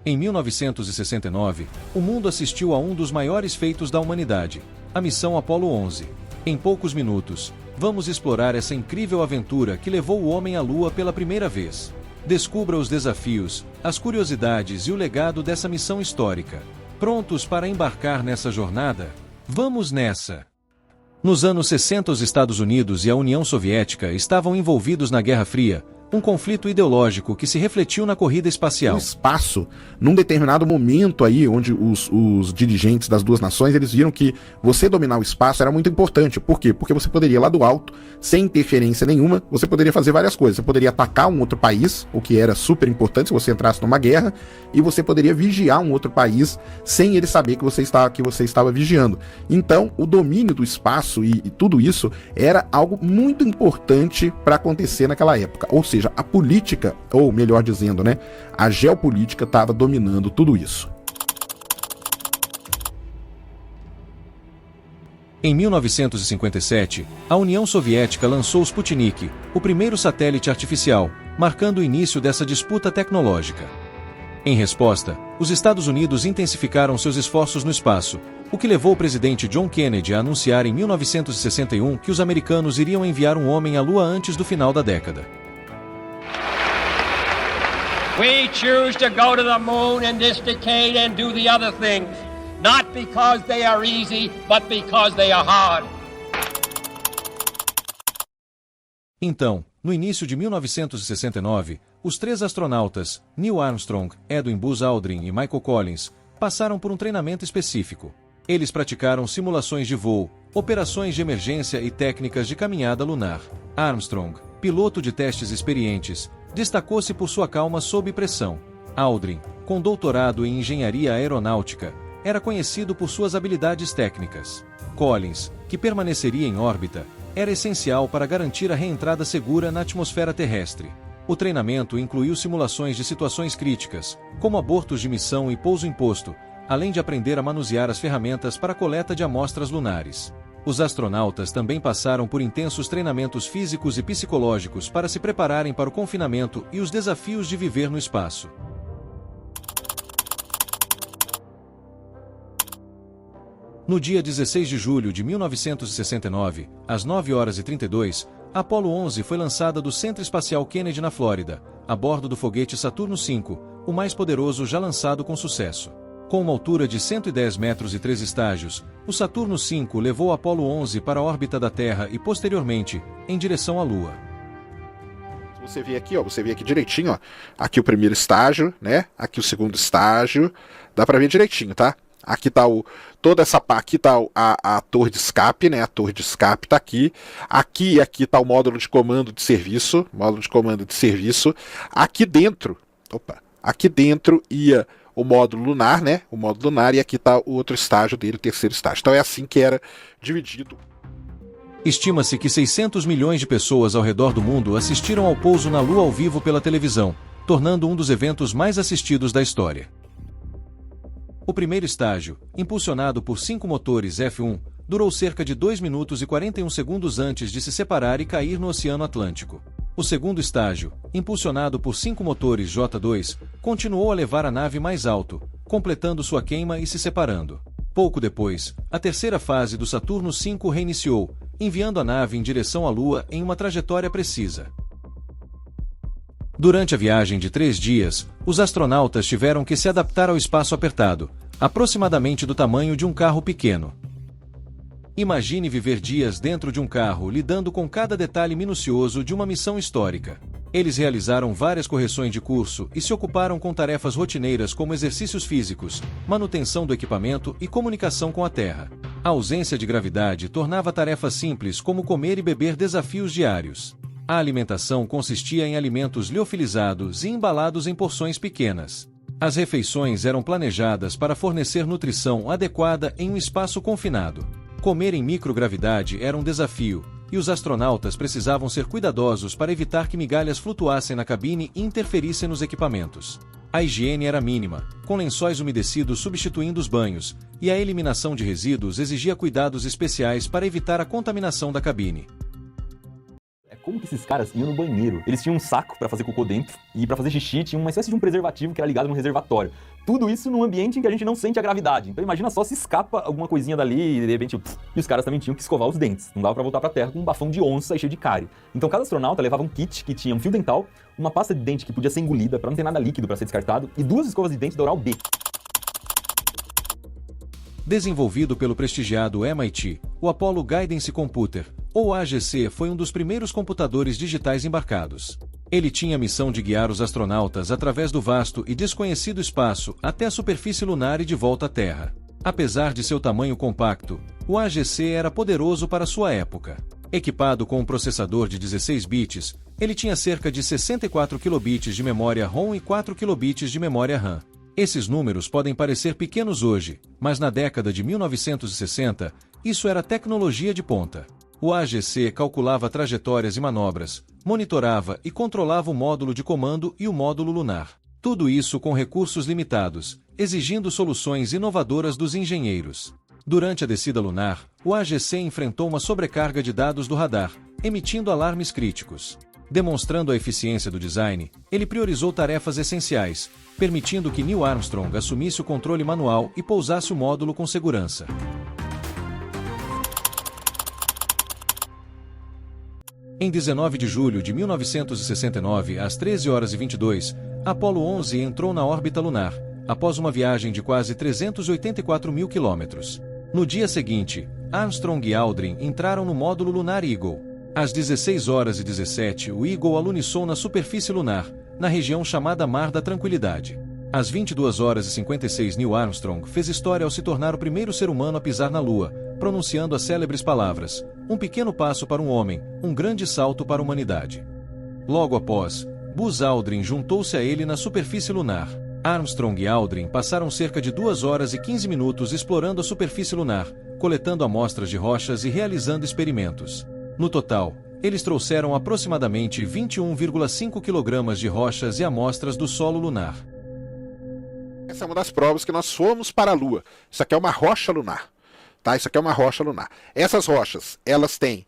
Em 1969, o mundo assistiu a um dos maiores feitos da humanidade, a missão Apollo 11. Em poucos minutos, vamos explorar essa incrível aventura que levou o homem à Lua pela primeira vez. Descubra os desafios, as curiosidades e o legado dessa missão histórica. Prontos para embarcar nessa jornada? Vamos nessa! Nos anos 60, os Estados Unidos e a União Soviética estavam envolvidos na Guerra Fria, um conflito ideológico que se refletiu na corrida espacial. O espaço, num determinado momento aí, onde os dirigentes das duas nações, eles viram que você dominar o espaço era muito importante. Por quê? Porque você poderia, lá do alto, sem interferência nenhuma, você poderia fazer várias coisas. Você poderia atacar um outro país, o que era super importante se você entrasse numa guerra, e você poderia vigiar um outro país sem ele saber que você estava vigiando. Então, o domínio do espaço e tudo isso era algo muito importante para acontecer naquela época. Ou seja, a política, ou melhor dizendo, né, a geopolítica estava dominando tudo isso. Em 1957, a União Soviética lançou o Sputnik, o primeiro satélite artificial, marcando o início dessa disputa tecnológica. Em resposta, os Estados Unidos intensificaram seus esforços no espaço, o que levou o presidente John Kennedy a anunciar em 1961 que os americanos iriam enviar um homem à Lua antes do final da década. We choose to go to the moon in this decade and do the other things, not because they are easy, but because they are hard. Então, no início de 1969, os três astronautas, Neil Armstrong, Edwin Buzz Aldrin e Michael Collins, passaram por um treinamento específico. Eles praticaram simulações de voo, operações de emergência e técnicas de caminhada lunar. Armstrong, piloto de testes experientes, destacou-se por sua calma sob pressão. Aldrin, com doutorado em engenharia aeronáutica, era conhecido por suas habilidades técnicas. Collins, que permaneceria em órbita, era essencial para garantir a reentrada segura na atmosfera terrestre. O treinamento incluiu simulações de situações críticas, como abortos de missão e pouso imposto, além de aprender a manusear as ferramentas para a coleta de amostras lunares. Os astronautas também passaram por intensos treinamentos físicos e psicológicos para se prepararem para o confinamento e os desafios de viver no espaço. No dia 16 de julho de 1969, às 9h32, a Apollo 11 foi lançada do Centro Espacial Kennedy na Flórida, a bordo do foguete Saturno V, o mais poderoso já lançado com sucesso. Com uma altura de 110 metros e 3 estágios, o Saturno V levou a Apollo 11 para a órbita da Terra e, posteriormente, em direção à Lua. Você vê aqui, ó, você vê aqui direitinho, ó, aqui o primeiro estágio, né? Aqui o segundo estágio, dá para ver direitinho, tá? Aqui tá toda essa parte, aqui tá a torre de escape, né? A torre de escape tá aqui. Aqui tá o módulo de comando de serviço, Aqui dentro ia o módulo lunar, né? O módulo lunar, e aqui tá o outro estágio dele, o terceiro estágio. Então é assim que era dividido. Estima-se que 600 milhões de pessoas ao redor do mundo assistiram ao pouso na Lua ao vivo pela televisão, tornando um dos eventos mais assistidos da história. O primeiro estágio, impulsionado por 5 motores F1, durou cerca de 2 minutos e 41 segundos antes de se separar e cair no Oceano Atlântico. O segundo estágio, impulsionado por 5 motores J2, continuou a levar a nave mais alto, completando sua queima e se separando. Pouco depois, a terceira fase do Saturno V reiniciou, enviando a nave em direção à Lua em uma trajetória precisa. Durante a viagem de 3 dias, os astronautas tiveram que se adaptar ao espaço apertado, aproximadamente do tamanho de um carro pequeno. Imagine viver dias dentro de um carro lidando com cada detalhe minucioso de uma missão histórica. Eles realizaram várias correções de curso e se ocuparam com tarefas rotineiras como exercícios físicos, manutenção do equipamento e comunicação com a Terra. A ausência de gravidade tornava tarefas simples como comer e beber desafios diários. A alimentação consistia em alimentos liofilizados e embalados em porções pequenas. As refeições eram planejadas para fornecer nutrição adequada em um espaço confinado. Comer em microgravidade era um desafio, e os astronautas precisavam ser cuidadosos para evitar que migalhas flutuassem na cabine e interferissem nos equipamentos. A higiene era mínima, com lençóis umedecidos substituindo os banhos, e a eliminação de resíduos exigia cuidados especiais para evitar a contaminação da cabine. como que esses caras iam no banheiro? Eles tinham um saco pra fazer cocô dentro, e pra fazer xixi tinha uma espécie de um preservativo que era ligado num reservatório. Tudo isso num ambiente em que a gente não sente a gravidade. Então imagina só se escapa alguma coisinha dali e de repente... E os caras também tinham que escovar os dentes. Não dava pra voltar pra terra com um bafão de onça e cheio de cárie. Então cada astronauta levava um kit que tinha um fio dental, uma pasta de dente que podia ser engolida pra não ter nada líquido pra ser descartado, e 2 escovas de dente da Oral-B. Desenvolvido pelo prestigiado MIT, o Apollo Guidance Computer, ou AGC, foi um dos primeiros computadores digitais embarcados. Ele tinha a missão de guiar os astronautas através do vasto e desconhecido espaço até a superfície lunar e de volta à Terra. Apesar de seu tamanho compacto, o AGC era poderoso para sua época. Equipado com um processador de 16 bits, ele tinha cerca de 64 kilobits de memória ROM e 4 kilobits de memória RAM. Esses números podem parecer pequenos hoje, mas na década de 1960, isso era tecnologia de ponta. O AGC calculava trajetórias e manobras, monitorava e controlava o módulo de comando e o módulo lunar. Tudo isso com recursos limitados, exigindo soluções inovadoras dos engenheiros. Durante a descida lunar, o AGC enfrentou uma sobrecarga de dados do radar, emitindo alarmes críticos. Demonstrando a eficiência do design, ele priorizou tarefas essenciais, permitindo que Neil Armstrong assumisse o controle manual e pousasse o módulo com segurança. Em 19 de julho de 1969, às 13h22, Apollo 11 entrou na órbita lunar, após uma viagem de quase 384 mil quilômetros. No dia seguinte, Armstrong e Aldrin entraram no módulo lunar Eagle. Às 16h17, o Eagle aluniçou na superfície lunar, na região chamada Mar da Tranquilidade. Às 22h56, Neil Armstrong fez história ao se tornar o primeiro ser humano a pisar na Lua, pronunciando as célebres palavras: "Um pequeno passo para um homem, um grande salto para a humanidade." Logo após, Buzz Aldrin juntou-se a ele na superfície lunar. Armstrong e Aldrin passaram cerca de 2 horas e 15 minutos explorando a superfície lunar, coletando amostras de rochas e realizando experimentos. No total, eles trouxeram aproximadamente 21,5 kg de rochas e amostras do solo lunar. Essa é uma das provas que nós fomos para a Lua. Isso aqui é uma rocha lunar. Tá? Isso aqui é uma rocha lunar. Essas rochas, elas têm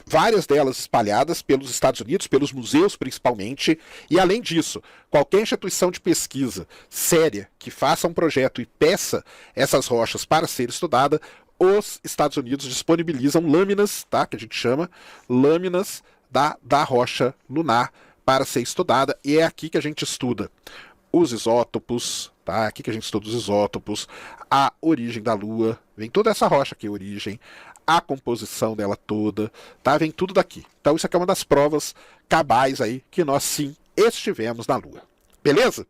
várias delas espalhadas pelos Estados Unidos, pelos museus principalmente, e além disso, qualquer instituição de pesquisa séria que faça um projeto e peça essas rochas para ser estudada, os Estados Unidos disponibilizam lâminas, tá? Que a gente chama lâminas da rocha lunar para ser estudada, e é aqui que a gente estuda os isótopos, tá? Aqui que a gente estuda os isótopos, a origem da Lua, vem toda essa rocha aqui, a origem, a composição dela toda, tá? Vem tudo daqui. Então isso aqui é uma das provas cabais aí que nós sim estivemos na Lua. Beleza?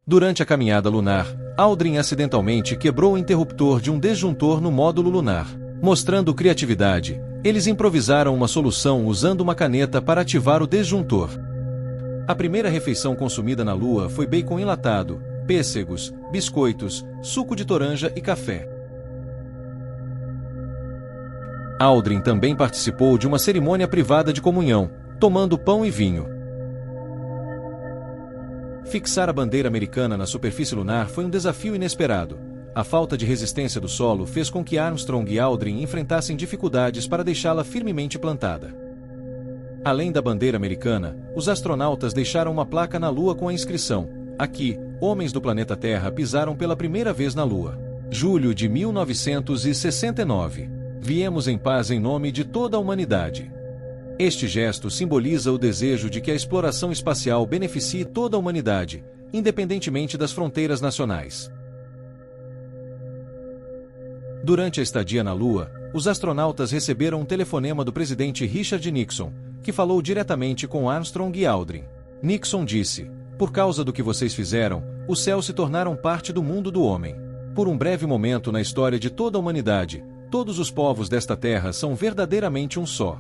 Durante a caminhada lunar, Aldrin acidentalmente quebrou o interruptor de um disjuntor no módulo lunar. Mostrando criatividade, eles improvisaram uma solução usando uma caneta para ativar o disjuntor. A primeira refeição consumida na Lua foi bacon enlatado, pêssegos, biscoitos, suco de toranja e café. Aldrin também participou de uma cerimônia privada de comunhão, tomando pão e vinho. Fixar a bandeira americana na superfície lunar foi um desafio inesperado. A falta de resistência do solo fez com que Armstrong e Aldrin enfrentassem dificuldades para deixá-la firmemente plantada. Além da bandeira americana, os astronautas deixaram uma placa na Lua com a inscrição: "Aqui, homens do planeta Terra pisaram pela primeira vez na Lua. Julho de 1969. Viemos em paz em nome de toda a humanidade." Este gesto simboliza o desejo de que a exploração espacial beneficie toda a humanidade, independentemente das fronteiras nacionais. Durante a estadia na Lua, os astronautas receberam um telefonema do presidente Richard Nixon, que falou diretamente com Armstrong e Aldrin. Nixon disse: "Por causa do que vocês fizeram, os céus se tornaram parte do mundo do homem. Por um breve momento na história de toda a humanidade, todos os povos desta terra são verdadeiramente um só."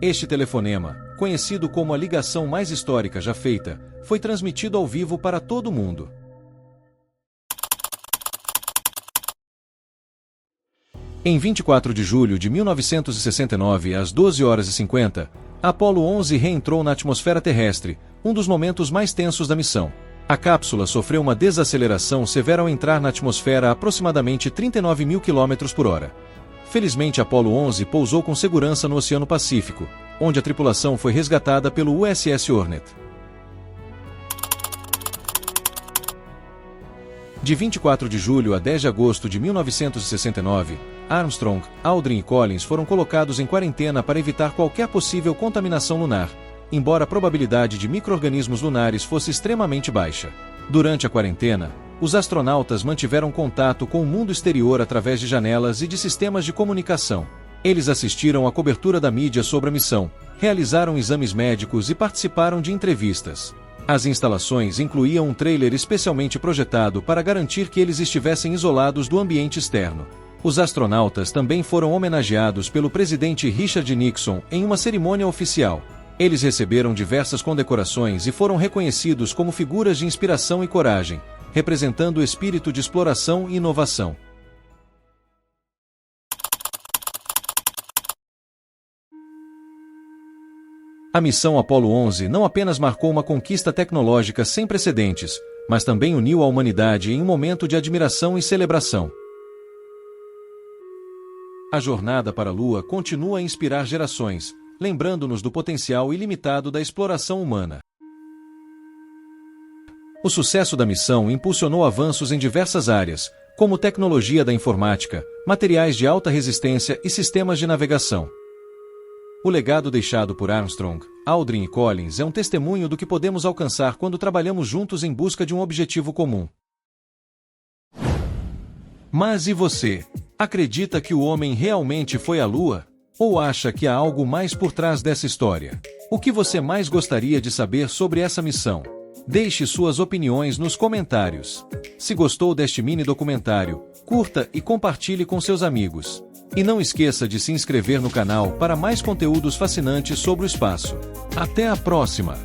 Este telefonema, conhecido como a ligação mais histórica já feita, foi transmitido ao vivo para todo o mundo. Em 24 de julho de 1969, às 12h50, Apollo 11 reentrou na atmosfera terrestre, um dos momentos mais tensos da missão. A cápsula sofreu uma desaceleração severa ao entrar na atmosfera a aproximadamente 39 mil km/h. Felizmente, Apollo 11 pousou com segurança no Oceano Pacífico, onde a tripulação foi resgatada pelo USS Hornet. De 24 de julho a 10 de agosto de 1969, Armstrong, Aldrin e Collins foram colocados em quarentena para evitar qualquer possível contaminação lunar, embora a probabilidade de micro-organismos lunares fosse extremamente baixa. Durante a quarentena, os astronautas mantiveram contato com o mundo exterior através de janelas e de sistemas de comunicação. Eles assistiram à cobertura da mídia sobre a missão, realizaram exames médicos e participaram de entrevistas. As instalações incluíam um trailer especialmente projetado para garantir que eles estivessem isolados do ambiente externo. Os astronautas também foram homenageados pelo presidente Richard Nixon em uma cerimônia oficial. Eles receberam diversas condecorações e foram reconhecidos como figuras de inspiração e coragem, representando o espírito de exploração e inovação. A missão Apollo 11 não apenas marcou uma conquista tecnológica sem precedentes, mas também uniu a humanidade em um momento de admiração e celebração. A jornada para a Lua continua a inspirar gerações, lembrando-nos do potencial ilimitado da exploração humana. O sucesso da missão impulsionou avanços em diversas áreas, como tecnologia da informática, materiais de alta resistência e sistemas de navegação. O legado deixado por Armstrong, Aldrin e Collins é um testemunho do que podemos alcançar quando trabalhamos juntos em busca de um objetivo comum. Mas e você? Acredita que o homem realmente foi à Lua? Ou acha que há algo mais por trás dessa história? O que você mais gostaria de saber sobre essa missão? Deixe suas opiniões nos comentários. Se gostou deste mini documentário, curta e compartilhe com seus amigos. E não esqueça de se inscrever no canal para mais conteúdos fascinantes sobre o espaço. Até a próxima!